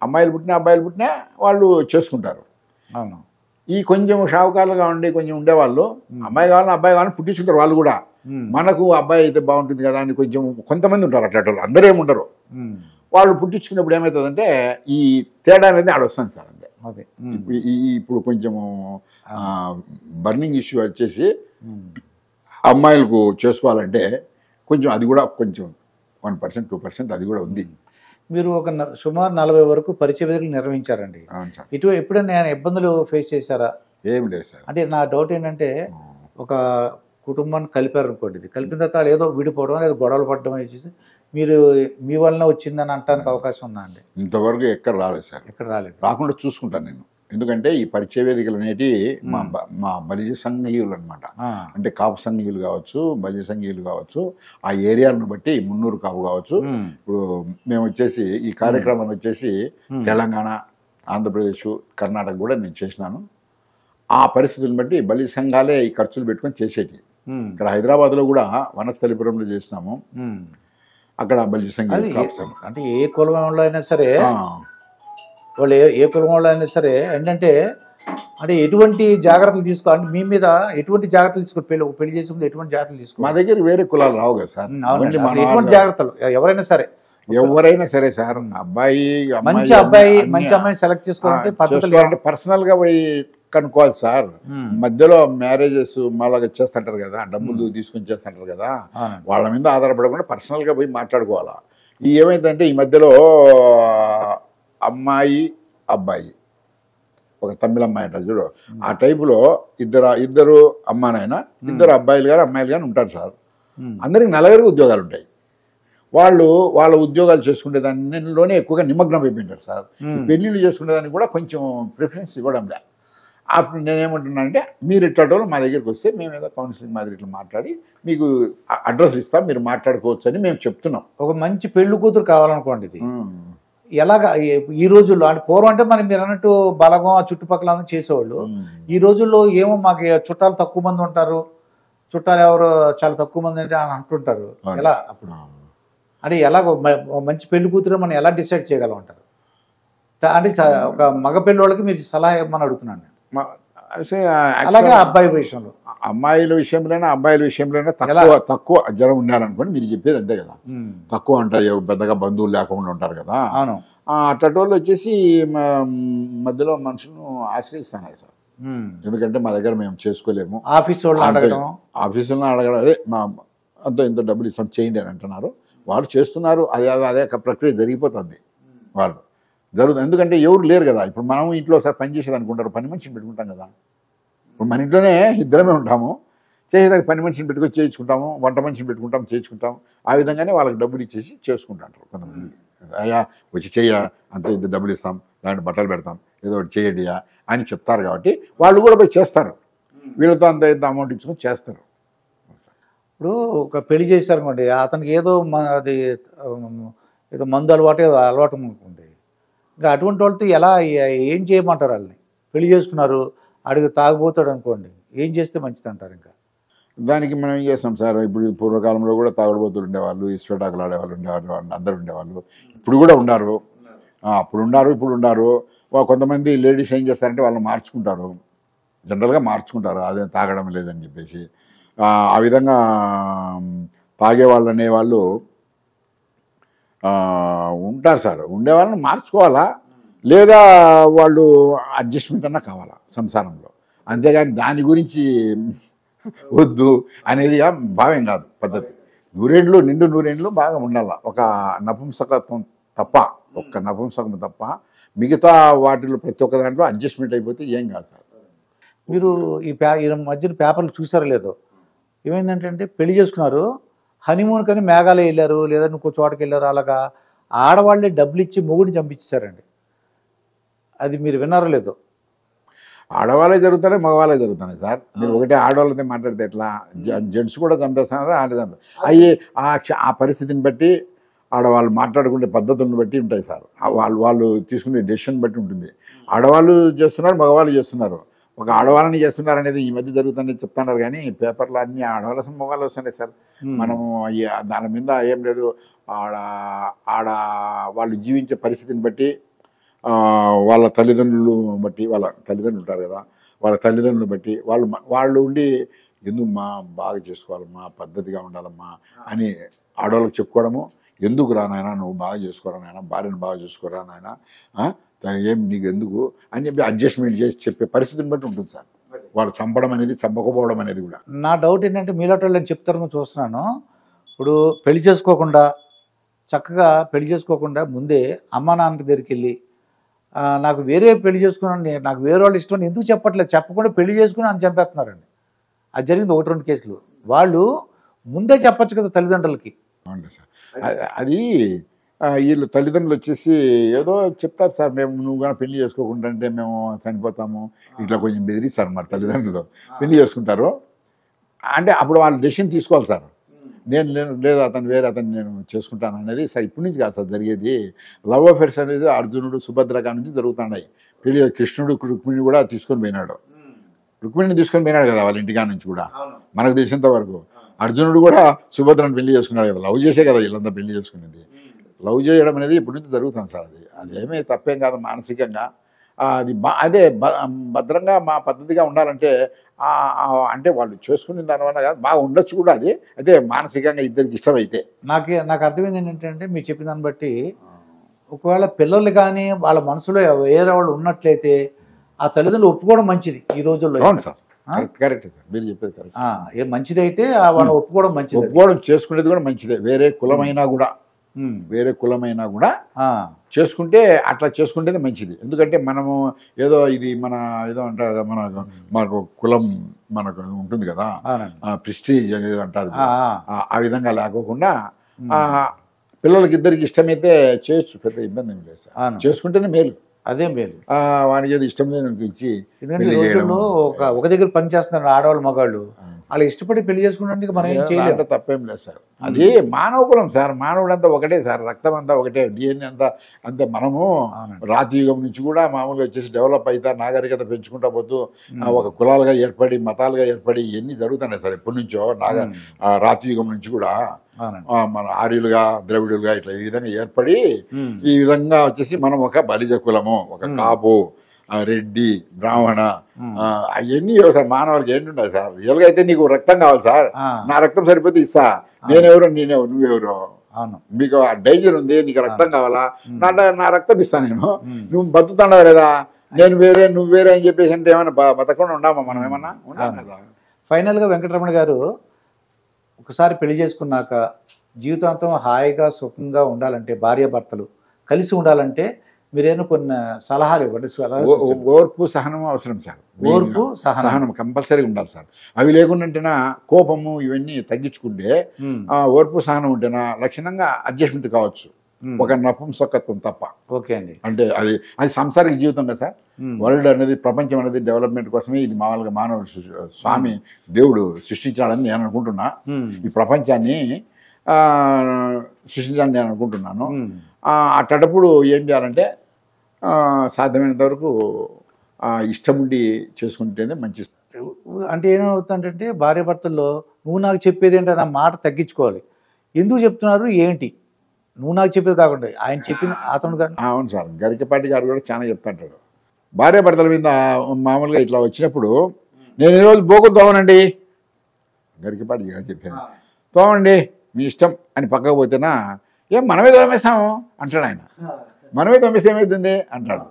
అమ్మాయిలు పుట్టినా వాళ్ళు చేసుకుంటారు. అవును. ఈ కొంచెం షావుకారులుగా ఉండి కొంచెం ఉండేవాళ్ళు అమ్మాయి కావాలని అబ్బాయి కావాలని పుట్టించుకుంటారు. వాళ్ళు కూడా మనకు అబ్బాయి అయితే బాగుంటుంది కదా అని కొంతమంది ఉంటారు, అట్లా అందరూ ఏముండరు. వాళ్ళు పుట్టించుకున్నప్పుడు ఏమవుతుందంటే, ఈ తేడా అనేది ఆడొస్తుంది సార్. అంతే. ఇప్పుడు కొంచెము బర్నింగ్ ఇష్యూ వచ్చేసి అమ్మాయిలకు చేసుకోవాలంటే కొంచెం అది కూడా కొంచెం 1%, 2% అది కూడా ఉంది. మీరు సుమారు 40 వరకు పరిచయ వేదికలు నిర్వహించారండి. ఎప్పుడైనా ఇబ్బందులు ఫేస్ చేశారా? ఏం లేదు సార్. అంటే నా డౌట్ ఏంటంటే ఒక కుటుంబాన్ని కలిపారు అనుకోండి, ఇది కలిపిన తర్వాత వాళ్ళు ఏదో విడిపోవడం లేదా గొడవలు పడడం వేసేసి మీరు మీ వలన వచ్చిందని అనడానికి అవకాశం ఉందా అండి? ఇంతవరకు ఎక్కడ రాలేదు సార్. ఎక్కడ రాలేదు. రాకుండా చూసుకుంటాను నేను. ఎందుకంటే ఈ పరిచయ వేదికలు అనేవి మా బలిజ సంఘీయులు అనమాట. అంటే కాపు సంఘీయులు కావచ్చు, బలిజ సంఘీయులు కావచ్చు, ఆ ఏరియాలను బట్టి మున్నూరు కాపు కావచ్చు. ఇప్పుడు మేము వచ్చేసి ఈ కార్యక్రమం వచ్చేసి తెలంగాణ, ఆంధ్రప్రదేశ్, కర్ణాటక కూడా నేను చేసినాను. ఆ పరిస్థితులను బట్టి బలిజ సంఘాలే ఈ ఖర్చులు పెట్టుకొని చేసేటి. ఇక్కడ హైదరాబాద్లో కూడా వనస్థలిపురంలో చేసినాము. అక్కడ బలిజ సంఘీయులు అంటే ఏ కులంలో అయినా సరే, వాళ్ళు ఏ కులం వాళ్ళు అయినా సరే ఏంటంటే అంటే ఎటువంటి జాగ్రత్తలు తీసుకోవాలి, మీ మీద ఎటువంటి జాగ్రత్తలు తీసుకో, పెళ్లి చేసే ముందు ఎటువంటి జాగ్రత్తలు తీసుకో? మా దగ్గర వేరే కులాలు రావు కదా సార్. ఎటువంటి జాగ్రత్తలు ఎవరైనా సరే సార్, అబ్బాయి మంచి అమ్మాయిని సెలెక్ట్ చేసుకోవాలంటే పద్ధతులు పర్సనల్ గా పోయి కనుక్కోవాలి సార్. మధ్యలో మ్యారేజెస్ మళ్ళా చేస్తుంటారు కదా, డబ్బులు తీసుకుని చేస్తుంటారు కదా, వాళ్ళ మీద ఆధారపడకుండా పర్సనల్ గా పోయి మాట్లాడుకోవాలా. ఏమైందంటే ఈ మధ్యలో అమ్మాయి అబ్బాయి, ఒక తమిళ అమ్మాయి అంటారు చూడు, ఆ టైపులో ఇద్దరు అమ్మానైనా ఇద్దరు అబ్బాయిలు కానీ అమ్మాయిలు కానీ ఉంటారు సార్. అందరికి నలుగురికి ఉద్యోగాలు ఉంటాయి. వాళ్ళ ఉద్యోగాలు చేసుకునే దానిలోనే ఎక్కువగా నిమగ్నం అయిపోయింటారు సార్. పెళ్లిళ్ళు చేసుకునే దానికి కూడా కొంచెం ప్రిఫరెన్స్ ఇవ్వడం లేదు. అప్పుడు నేనేమంటున్నానంటే మీరు ఇట్లాంటి మా దగ్గరికి వస్తే మేము ఏదో కౌన్సిలింగ్ మాదిరి ఇట్లా మాట్లాడి మీకు అడ్రస్ ఇస్తాం, మీరు మాట్లాడుకోవచ్చు అని మేము చెప్తున్నాం. ఒక మంచి పెళ్లి కూతురు కావాలనుకోండి, ఇది ఎలాగా ఈ రోజుల్లో? అంటే పూర్వం అంటే మనం మీరు అన్నట్టు బలగం ఆ చుట్టుపక్కల అందరూ చేసేవాళ్ళు. ఈ రోజుల్లో ఏమో మాకు చుట్టాలు తక్కువ మంది ఉంటారు, చుట్టాలు ఎవరు చాలా తక్కువ మంది అంటే అని అంటుంటారు. ఎలా అప్పుడు అంటే ఎలాగో మంచి పెళ్లి కూతురు మనం ఎలా డిసైడ్ చేయగలం అంటారు? అంటే ఒక మగ పెళ్ళోళ్ళకి మీరు సలహా ఇవ్వమని అడుగుతున్నాను. అలాగే అబ్బాయి విషయంలో, అమ్మాయిల విషయంలోనే తక్కువ జనం ఉన్నారనుకోండి, మీరు చెప్పేది అంతే కదా. తక్కువ అంటారు, పెద్దగా బంధువులు లేకుండా ఉంటారు కదా. అట్లాంటి వాళ్ళు వచ్చేసి మధ్యలో మనుషులను ఆశ్రయిస్తాను సార్. ఎందుకంటే మా దగ్గర మేము చేసుకోలేము. ఆఫీసులో అడగడం, అదే మా అంత ఇంత డబ్బులు ఇస్తాం చేయండి అని అంటున్నారు. వాళ్ళు చేస్తున్నారు, అదే ప్రక్రియ జరిగిపోతుంది. వాళ్ళు జరుగుతుంది. ఎందుకంటే ఎవరు లేరు కదా. ఇప్పుడు మనం ఇంట్లో సార్ పని చేసేది అనుకుంటారు, పని మనిషిని పెట్టుకుంటాం కదా. ఇప్పుడు మన ఇంట్లోనే ఇద్దరమే ఉంటాము, చేసేదానికి పని మనిషిని పెట్టుకొని చేయించుకుంటాము, వంట మనిషిని పెట్టుకుంటాం చేయించుకుంటాం. ఆ విధంగానే వాళ్ళకి డబ్బులు ఇచ్చేసి చేసుకుంటారు కొంతమంది. అయ్యా వచ్చి చెయ్య, అంతే ఇంత డబ్బులు ఇస్తాం, దాంట్లో బట్టలు పెడతాం, ఏదో ఒకటి చేయండియా అని చెప్తారు. కాబట్టి వాళ్ళు కూడా పోయి చేస్తారు, వీళ్ళతో అంత ఇంత అమౌంట్ ఇచ్చుకొని చేస్తారు. ఇప్పుడు ఒక పెళ్లి చేశారు అనుకోండి, అతనికి ఏదో అది ఏదో మందు అలవాటు అనుకోండి, ఇంకా అటువంటి వాళ్ళతో ఎలా ఏం చేయమంటారు? వాళ్ళని పెళ్లి చేసుకున్నారు, అడిగి తాగుపోతాడు అనుకోండి, ఏం చేస్తే మంచిది అంటారు? ఇంకా దానికి మనం ఏం చేస్తాం సార్? ఇప్పుడు పూర్వకాలంలో కూడా తాగుడుపోతులు ఉండేవాళ్ళు, ఇసుటాకులు ఆడేవాళ్ళు ఉండేవాళ్ళు, అందరు ఉండేవాళ్ళు. ఇప్పుడు కూడా ఉన్నారు, అప్పుడు ఉన్నారు, ఇప్పుడు ఉన్నారు. కొంతమంది లేడీస్ ఏం చేస్తారంటే వాళ్ళు మార్చుకుంటారు, జనరల్గా మార్చుకుంటారు, అదే తాగడం లేదని చెప్పేసి. ఆ విధంగా తాగేవాళ్ళు అనేవాళ్ళు ఉంటారు సార్. ఉండేవాళ్ళని మార్చుకోవాలా, లేదా వాళ్ళు అడ్జస్ట్మెంట్ అన్నా కావాలా సంసారంలో. అంతేగాని దాని గురించి వద్దు అనేది భావ్యం కాదు, పద్ధతి. నిండు నూరేండ్లు బాగా ఉండాల. ఒక నపుంసకత్వం తప్ప, ఒక్క నపుంసకం తప్ప మిగతా వాటిలో ప్రతి ఒక్క దాంట్లో అడ్జస్ట్మెంట్ అయిపోతే ఏం కాదు సార్. మీరు ఈ మధ్యన పేపర్లు చూసారో లేదో, ఏమైందంటే పెళ్లి చేసుకున్నారు, హనీమూన్ కానీ మేఘాలయ వెళ్ళారు, లేదా ఇంకో చోటకి వెళ్ళారు, అలాగా ఆడవాళ్ళే డబ్బులు ఇచ్చి మొగుడిని చంపించారండి. అది మీరు విన్నారో లేదో? ఆడవాళ్ళే జరుగుతున్నాయి, మగవాళ్ళే జరుగుతున్నాయి సార్. మీరు ఒకటే ఆడవాళ్ళతో మాట్లాడితే ఎట్లా? జెంట్స్ కూడా చంపేస్తున్నారు, ఆడదాన్ని అయ్యి ఆ పరిస్థితిని బట్టి ఆడవాళ్ళు మాట్లాడుకునే పద్ధతులను బట్టి ఉంటాయి సార్. వాళ్ళు తీసుకునే డెసిషన్ బట్టి ఉంటుంది. ఆడవాళ్ళు చేస్తున్నారు, మగవాళ్ళు చేస్తున్నారు. ఒక ఆడవాళ్ళని చేస్తున్నారు అనేది ఈ మధ్య జరుగుతుందని చెప్తున్నారు, కానీ పేపర్లు అన్నీ ఆడవాళ్ళ మగవాళ్ళు వస్తున్నాయి సార్. మనము దాని మీద ఏం లేదు. వాళ్ళు జీవించే పరిస్థితిని బట్టి, వాళ్ళ తల్లిదండ్రులు బట్టి, వాళ్ళ తల్లిదండ్రులు ఉంటారు కదా, వాళ్ళ తల్లిదండ్రులు బట్టి వాళ్ళు ఉండి ఎందుకు మా బాగా చేసుకోవాలమ్మా, పద్ధతిగా ఉండాలమ్మా అని ఆడవాళ్ళకి చెప్పుకోవడము. ఎందుకు రా నాయన, నువ్వు బాగా చేసుకోరా నాయన, భార్యను బాగా చేసుకోరా నాయన, ఏం నీకు ఎందుకు అని చెప్పి అడ్జస్ట్మెంట్ చేసి చెప్పే పరిస్థితిని బట్టి ఉంటుంది సార్. వాళ్ళు చంపడం అనేది, చంపకపోవడం అనేది కూడా. నా డౌట్ ఏంటంటే మీలాంటి వాళ్ళని చెప్తారని చూస్తున్నాను. ఇప్పుడు పెళ్లి చేసుకోకుండా, చక్కగా పెళ్లి చేసుకోకుండా ముందే అమ్మా నాన్న దగ్గరికి వెళ్ళి నాకు వేరే పెళ్లి చేసుకున్నాను, నాకు వేరే వాళ్ళు ఇష్టం అని ఎందుకు చెప్పట్లేదు, చెప్పకుండా పెళ్లి చేసుకుని అని చంపేస్తున్నారండి. అది జరిగింది 1-2 కేసులు. వాళ్ళు ముందే చెప్పచ్చు కదా తల్లిదండ్రులకి. అవును సార్. అది వీళ్ళు తల్లిదండ్రులు వచ్చేసి ఏదో చెప్తారు సార్, మేము నువ్వు కానీ పెళ్లి చేసుకోకుండా అంటే మేము చనిపోతాము, ఇట్లా కొంచెం బెదిరిస్తారు మరి తల్లిదండ్రులు. పెళ్లి చేసుకుంటారు అంటే అప్పుడు వాళ్ళు డెసిషన్ తీసుకోవాలి సార్. నేను లేదు అతను వేరే అతను నేను చేసుకుంటాను అనేది సార్ ఇప్పటి నుంచి కాదు సార్ జరిగేది. లవ్ అఫేర్స్ అనేది అర్జునుడు సుభద్ర కాడి నుంచి జరుగుతున్నాయి. పెళ్లి కృష్ణుడు రుక్మిణి కూడా తీసుకొని పోయినాడు, రుక్మిణిని తీసుకొని పోయినాడు కదా వాళ్ళ ఇంటికాడ నుంచి కూడా. మనకు తెలిసినంత వరకు అర్జునుడు కూడా సుభద్రను పెళ్లి చేసుకున్నాడు కదా, లవ్ చేసే కదా వీళ్ళంతా పెళ్లి చేసుకునేది. లవ్ చేయడం అనేది ఇప్పటి నుంచి జరుగుతుంది సార్. అదేమీ తప్పేం కాదు మానసికంగా. అది అదే భద్రంగా మా పద్ధతిగా ఉండాలంటే అంటే వాళ్ళు చేసుకునే దానివల్ల కాదు బాగా ఉండొచ్చు కూడా. అది అయితే మానసికంగా ఇద్దరికి ఇష్టమైతే. నాకు అర్థమైంది ఏంటంటే మీరు చెప్పిన దాన్ని బట్టి ఒకవేళ పిల్లలు కానీ వాళ్ళ మనసులో వేరే వాళ్ళు ఉన్నట్లయితే ఆ తల్లిదండ్రులు ఒప్పుకోవడం మంచిది ఈ రోజుల్లో. అవును సార్, కరెక్ట్ సార్, మీరు చెప్పేది కరెక్ట్. ఏ మంచిదైతే వాళ్ళు ఒప్పుకోవడం మంచిది, ఒప్పుకోవడం చేసుకునేది కూడా మంచిదే. వేరే కులమైనా కూడా చేసుకుంటే అట్లా చేసుకుంటేనే మంచిది. ఎందుకంటే మనము ఏదో ఇది మన ఏదో అంటారు కదా, మనకు కులం మనకు ఉంటుంది కదా, ప్రెస్టీజ్ అనేది అంటారు, ఆ విధంగా లేకోకుండా పిల్లలకి ఇద్దరికి ఇష్టమైతే చేయొచ్చు, పెద్ద ఇబ్బంది ఏం లేదు సార్. చేసుకుంటేనే మేలు, అదే మేలు. వానికి ఏదో ఇష్టం లేని ఇచ్చి ఒక దగ్గర పని చేస్తున్నారు ఆడవాళ్ళు మగాళ్ళు, వాళ్ళు ఇష్టపడి పెళ్లి చేసుకుంటే మనం ఏం చేయలేదు, తప్పేం లేదు సార్. అది మానవ కులం సార్, మానవుడు అంతా ఒకటే సార్, రక్తం అంతా ఒకటే, డిఎన్ఏ అంతా అంతే. మనము రాతి యుగం నుంచి కూడా మామూలుగా వచ్చేసి డెవలప్ అవుతా నాగరికత పెంచుకుంటా పోతూ ఒక కులాలుగా ఏర్పడి మతాలుగా ఏర్పడి ఇవన్నీ జరుగుతున్నాయి సార్ ఎప్పటి నుంచో. రాతి యుగం నుంచి కూడా మన ఆర్యులుగా ద్రవిడులుగా ఇట్లా ఈ విధంగా ఏర్పడి ఈ విధంగా వచ్చేసి మనం ఒక బలిజ కులము, ఒక కాపు, రెడ్డి, బ్రాహ్మణ, అవన్నీ సార్ మానవులకి ఏంటి ఉన్నాయి సార్. రియల్గా అయితే నీకు రక్తం కావాలి సార్, నా రక్తం సరిపోతే ఇస్తా, నేనెవరో నేనెవరు నువ్వెవరో, మీకు ఆ డేంజర్ ఉంది, నీకు రక్తం కావాలా, నా రక్తం ఇస్తా నేను, నువ్వు బతుకుతున్నావు లేదా, నేను వేరే నువ్వు వేరే అని చెప్పేసి అంటే ఏమైనా బతకుండా ఉన్నామా మనం, ఏమన్నా ఉన్నాం కదా. ఫైనల్గా వెంకటరమణ గారు ఒకసారి పెళ్లి చేసుకున్నాక జీవితాంతం హాయిగా సుఖంగా ఉండాలంటే, భార్యాభర్తలు కలిసి ఉండాలంటే మీరేమో కొన్ని సలహాలు ఇవ్వండి. ఓర్పు సహనం అవసరం సార్. ఓర్పు సహనం కంపల్సరీగా ఉండాలి సార్. అవి లేకుండా కోపము ఇవన్నీ తగ్గించుకుంటే, ఓర్పు సహనం ఉంటేనా లక్షణంగా అడ్జస్ట్మెంట్ కావచ్చు, ఒక నపుంసకత్వం తప్ప. ఓకే అండి. అంటే అది సంసారిక జీవితం కదా సార్. వరల్డ్ అనేది, ప్రపంచం అనేది డెవలప్మెంట్ కోసమే ఇది మామూలుగా మానవుడు స్వామి దేవుడు సృష్టించాడని నేను అనుకుంటున్నా. ఈ ప్రపంచాన్ని సృష్టించాలని నేను అనుకుంటున్నాను. అట్టప్పుడు ఏం చేయాలంటే సాధ్యమైనంత వరకు ఇష్టం ఉండి చేసుకుంటేనే మంచి. అంటే ఏమవుతుందంటే భార్యాభర్తల్లో నువ్వు నాకు చెప్పేది ఏంటో నా మాట తగ్గించుకోవాలి. ఎందుకు చెప్తున్నారు ఏంటి, నువ్వు నాకు చెప్పేది కాకుండా ఆయన చెప్పిన అతను కానీ. అవును సార్, గరికపాటి గారు కూడా చాలా చెప్తుంటాడు. భార్యాభర్తల మీద మామూలుగా ఇట్లా వచ్చినప్పుడు నేను ఈరోజు బోకులు తోమనండి, గరికపాటి గారు చెప్పాను, తోమండి మీ ఇష్టం అని పక్కకు పోతేనా, ఏం మనమే తోమేస్తాము అంటాడు ఆయన. మనమే తోమేస్తే ఏమవుతుంది అంటాడు.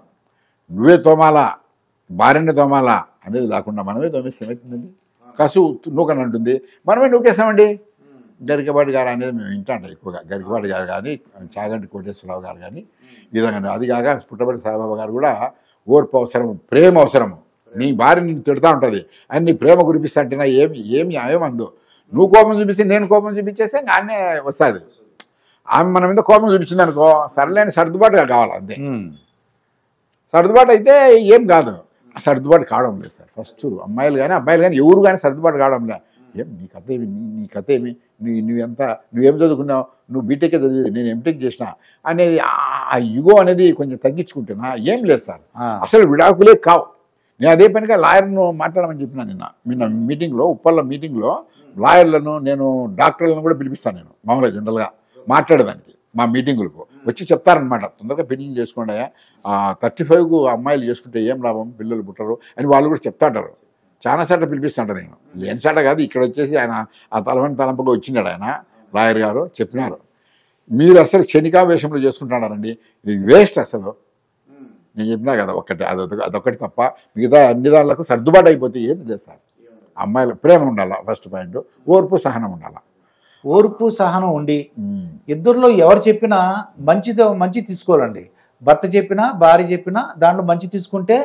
నువ్వే తోమాలా, భార్యనే తోమాలా అనేది లేకుండా మనమే తోమేస్తే ఏమవుతుందండి, కసు నూకని అంటుంది, మనమే నూకేస్తామండి. గరికపాటి గారు అనేది మేము వింటాం ఎక్కువగా. గరికపాటి గారు కానీ, చాగంటి కోటేశ్వరరావు గారు కానీ ఈ విధంగా. అది కాక పుట్టపర్తి సాయిబాబా గారు కూడా ఓర్పు అవసరము, ప్రేమ అవసరము. నీ భార్య నిన్ను తిడతా ఉంటుంది అని నీ ప్రేమ కురిపిస్తా అంటేనా ఏమందో. నువ్వు కోపం చూపిస్తే నేను కోపం చూపించేస్తే ఇంకా అన్నే వస్తుంది. ఆమె మన మీద కోపం చూపించింది అనుకో, సర్లేని సర్దుబాటుగా కావాలి అంతే. సర్దుబాటు అయితే ఏం కాదు, సర్దుబాటు కావడం లేదు సార్. ఫస్ట్ అమ్మాయిలు కానీ అబ్బాయిలు కానీ ఎవరు కానీ సర్దుబాటు కావడం లేదు. ఏం నీ కథ ఏమి, నీ కథ ఏమి, నువ్వేం చదువుకున్నావు, నువ్వు బీటెక్ చదివేది, నేను ఎంటెక్ చేసిన అనేది ఆ యుగో అనేది కొంచెం తగ్గించుకుంటున్నా ఏం లేదు సార్. అసలు విడాకులే కావు. నేను అదే పనిగా లాయర్ను మాట్లాడమని చెప్పినా నిన్న మీటింగ్లో, ఉప్పల్ల మీటింగ్లో లాయర్లను, నేను డాక్టర్లను కూడా పిలిపిస్తాను నేను మామూలుగా జనరల్గా మాట్లాడేదానికి. మా మీటింగులకు వచ్చి చెప్తారనమాట, తొందరగా పెళ్లి చేసుకోండి, 35 అమ్మాయిలు చేసుకుంటే ఏం లాభం, పిల్లలు పుట్టరు అని వాళ్ళు కూడా చెప్తాంటారు. చాలా సార్లు పిలిపిస్తాంటారు. నేను లేని సాట కాదు, ఇక్కడ వచ్చేసి ఆయన ఆ తలంపుగా వచ్చినాడు ఆయన లాయర్ గారు, చెప్పినారు మీరు అసలు క్షణికావేశంలో చేసుకుంటున్నారండి, వేస్ట్ అసలు. నేను చెప్పినా కదా ఒక్కటి, అదొకటి తప్ప మిగతా అన్ని దానిలకు సర్దుబాటు అయిపోతే ఏంది లేదు సార్. అమ్మాయిల ప్రేమ ఉండాలా ఫస్ట్ పాయింట్, ఓర్పు సహనం ఉండాలా. ఓర్పు సహనం ఉండి ఇద్దరిలో ఎవరు చెప్పినా మంచి తీసుకోవాలండి. భర్త చెప్పినా భార్య చెప్పినా దాంట్లో మంచి తీసుకుంటే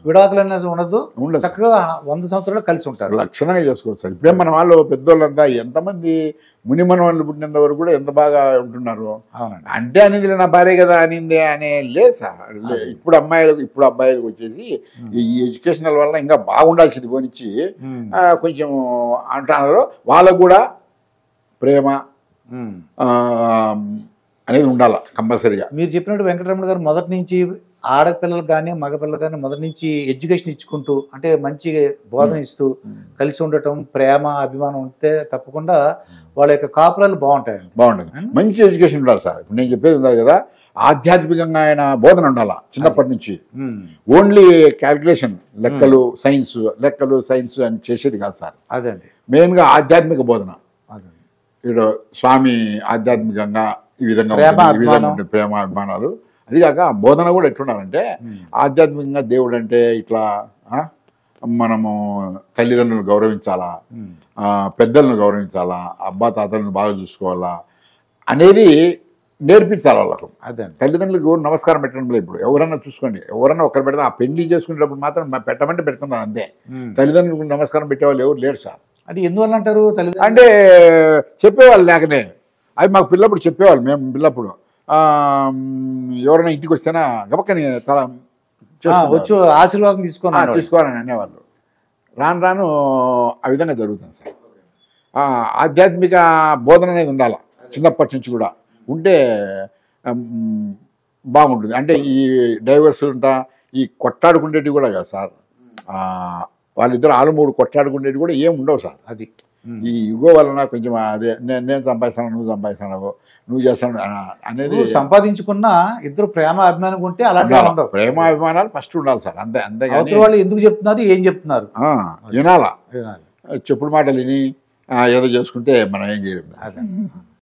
విడాకులు అనేది ఉండదు, చక్కగా 100 సంవత్సరాలు కలిసి ఉంటారు. లక్షణంగా చేసుకోవచ్చు సార్. ఇప్పుడే మన వాళ్ళు పెద్దోళ్ళంతా ఎంతమంది మునిమన వాళ్ళు పుట్టినంత వరకు కూడా ఎంత బాగా ఉంటున్నారు. అవునండి. అంటే అనేది నా భార్య కదా అనిందే అనే లేదు సార్. ఇప్పుడు అబ్బాయిలకు వచ్చేసి ఈ ఎడ్యుకేషనల్ వల్ల ఇంకా బాగుండాల్సింది పోనిచ్చి కొంచెం అంటున్నారు. వాళ్ళకు కూడా ప్రేమ అనేది ఉండాలి కంపల్సరీగా. మీరు చెప్పినట్టు వెంకటరమణ గారు మొదటి నుంచి ఆడపిల్లలకు కానీ మగపిల్లలకు కానీ మొదటి నుంచి ఎడ్యుకేషన్ ఇచ్చుకుంటూ, అంటే మంచి బోధన ఇస్తూ కలిసి ఉండటం, ప్రేమ అభిమానం ఉంటే తప్పకుండా వాళ్ళ యొక్క కాపురాలు బాగుంటాయండి. బాగుంటుంది, మంచి ఎడ్యుకేషన్ ఉండాలి సార్. ఇప్పుడు నేను చెప్పేది ఉండాలి కదా, ఆధ్యాత్మికంగా ఆయన బోధన ఉండాలా చిన్నప్పటి నుంచి. ఓన్లీ క్యాల్కులేషన్ లెక్కలు సైన్స్ అని చేసేది కాదు సార్. అదండి మెయిన్గా ఆధ్యాత్మిక బోధన. ఇప్పుడు స్వామి ఆధ్యాత్మికంగా ఈ విధంగా ఉంటుంది, ప్రేమ అభిమానాలు. అదిగాక బోధన కూడా ఎట్లున్నారంటే ఆధ్యాత్మికంగా దేవుడు అంటే ఇట్లా మనము తల్లిదండ్రులను గౌరవించాలా, పెద్దలను గౌరవించాలా, అబ్బా తాతలను బాగా చూసుకోవాలా అనేది నేర్పించాలి వాళ్ళకు. అదే తల్లిదండ్రులకు నమస్కారం పెట్టడం లేదు. ఇప్పుడు ఎవరన్నా చూసుకోండి, ఎవరన్నా ఒకరు పెడతా, ఆ పెళ్లి చేసుకునేటప్పుడు మాత్రం పెట్టమంటే పెడుతున్నారు అంతే. తల్లిదండ్రులకు నమస్కారం పెట్టేవాళ్ళు ఎవరు లేరు సార్. అది ఎందువల్ల అంటారు? అంటే చెప్పేవాళ్ళు లేకనే. అది మాకు పిల్లప్పుడు చెప్పేవాళ్ళు. మేము పిల్లప్పుడు ఎవరైనా ఇంటికి వస్తేనా గబక్కని తల వచ్చు ఆశీర్వాదం తీసుకోవాలని అనేవాళ్ళు. రాను ఆ విధంగా జరుగుతుంది సార్. ఆధ్యాత్మిక బోధన అనేది ఉండాలి చిన్నప్పటి నుంచి కూడా. ఉంటే బాగుంటుంది. అంటే ఈ డైవర్స్ ఉంటా, ఈ కొట్లాడుకునేటివి కూడా కదా సార్. వాళ్ళిద్దరు ఆలుమూడు కొట్లాడుకునేవి కూడా ఏం ఉండవు సార్. అది ఈ యుగో వలన కొంచెం అదే నేను సంపాదిస్తాను, నువ్వు సంపాదిస్తావు, నువ్వు చేస్తాను అనేది. సంపాదించుకున్న ఇద్దరు ప్రేమ అభిమానం ఉంటే అలాంటి ప్రేమ అభిమానాలు ఫస్ట్ ఉండాలి సార్. అంతే వాళ్ళు ఎందుకు చెప్తున్నారు, ఏం చెప్తున్నారు వినాలా. చెప్పుడు మాటలు విని ఏదో చేసుకుంటే మనం ఏం చేయలేము.